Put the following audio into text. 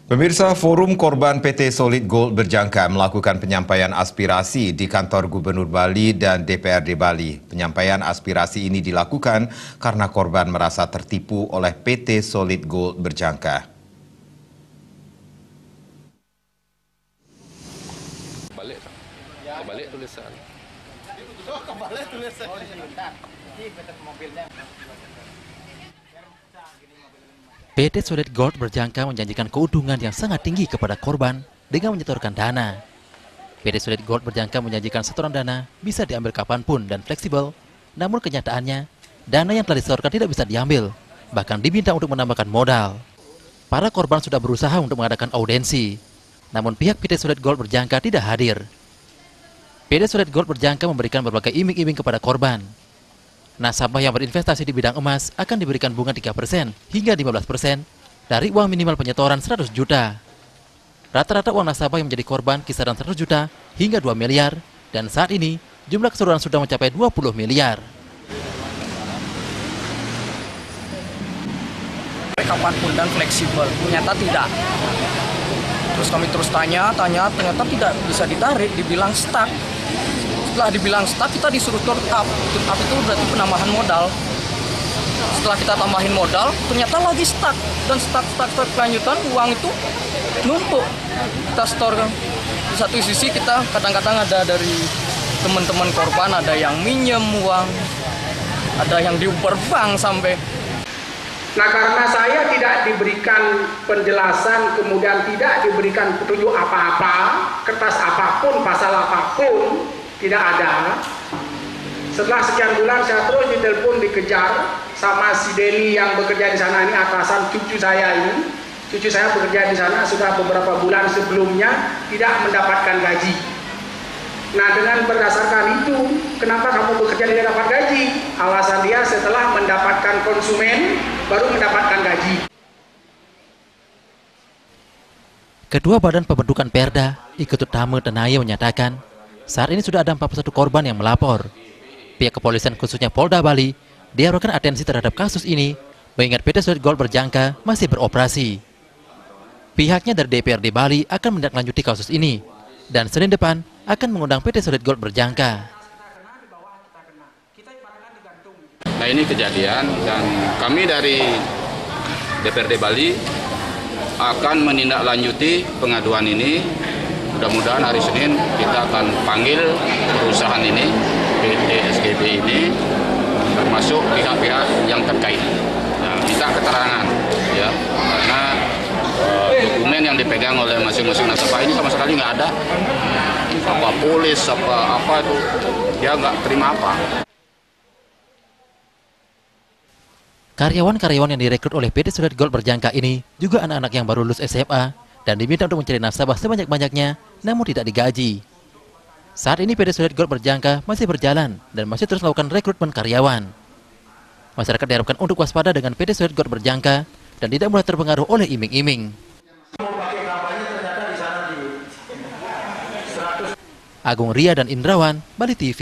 Pemirsa, Forum Korban PT Solid Gold Berjangka melakukan penyampaian aspirasi di kantor Gubernur Bali dan DPRD Bali. Penyampaian aspirasi ini dilakukan karena korban merasa tertipu oleh PT Solid Gold Berjangka. Kebalik tulisan. PT Solid Gold Berjangka menjanjikan keuntungan yang sangat tinggi kepada korban dengan menyetorkan dana. PT Solid Gold Berjangka menjanjikan setoran dana bisa diambil kapanpun dan fleksibel, namun kenyataannya, dana yang telah disetorkan tidak bisa diambil, bahkan diminta untuk menambahkan modal. Para korban sudah berusaha untuk mengadakan audensi, namun pihak PT Solid Gold Berjangka tidak hadir. PT Solid Gold Berjangka memberikan berbagai iming-iming kepada korban. Nasabah yang berinvestasi di bidang emas akan diberikan bunga 3% hingga 15% dari uang minimal penyetoran 100 juta. Rata-rata uang nasabah yang menjadi korban kisaran 100 juta hingga 2 miliar, dan saat ini jumlah keseluruhan sudah mencapai 20 miliar. Kapanpun dan fleksibel, ternyata tidak. Terus kami terus tanya, ternyata tidak bisa ditarik, dibilang stuck. Setelah dibilang stuck, kita disuruh top up. Top up itu berarti penambahan modal. Setelah kita tambahin modal, ternyata lagi stuck. Dan stuck kelanjutan, uang itu numpuk. Kita store. Di satu sisi kita kadang-kadang ada dari teman-teman korban, ada yang minjem uang, ada yang diuber bank sampai. Nah, karena saya tidak diberikan penjelasan, kemudian tidak diberikan petunjuk apa-apa, kertas apapun, pasal apapun, tidak ada. Setelah sekian bulan saya terus ditelepon, dikejar sama si Denny yang bekerja di sana, ini atasan cucu saya ini. Cucu saya bekerja di sana sudah beberapa bulan sebelumnya tidak mendapatkan gaji. Nah, dengan berdasarkan itu, kenapa kamu bekerja tidak dapat gaji? Alasan dia setelah mendapatkan konsumen, baru mendapatkan gaji. Ketua Badan Pembentukan Perda, Iketut Tame Tenaya menyatakan, saat ini sudah ada 41 korban yang melapor. Pihak kepolisian khususnya Polda Bali diharapkan atensi terhadap kasus ini, mengingat PT Solid Gold Berjangka masih beroperasi. Pihaknya dari DPRD Bali akan menindaklanjuti kasus ini, dan Senin depan akan mengundang PT Solid Gold Berjangka. Nah, ini kejadian dan kami dari DPRD Bali akan menindaklanjuti pengaduan ini. Mudah-mudahan hari Senin kita akan panggil perusahaan ini, PT SGB ini, termasuk pihak-pihak yang terkait. Nah, minta keterangan, ya, karena dokumen yang dipegang oleh masing-masing nasabah ini sama sekali nggak ada. Apa polis, apa itu, dia nggak terima apa. Karyawan-karyawan yang direkrut oleh PT Solid Gold Berjangka ini juga anak-anak yang baru lulus SMA dan diminta untuk mencari nasabah sebanyak-banyaknya, namun tidak digaji. Saat ini PT Solid Gold Berjangka masih berjalan dan masih terus melakukan rekrutmen karyawan. Masyarakat diharapkan untuk waspada dengan PT Solid Gold Berjangka dan tidak mudah terpengaruh oleh iming-iming. Agung Ria dan Indrawan, Bali TV.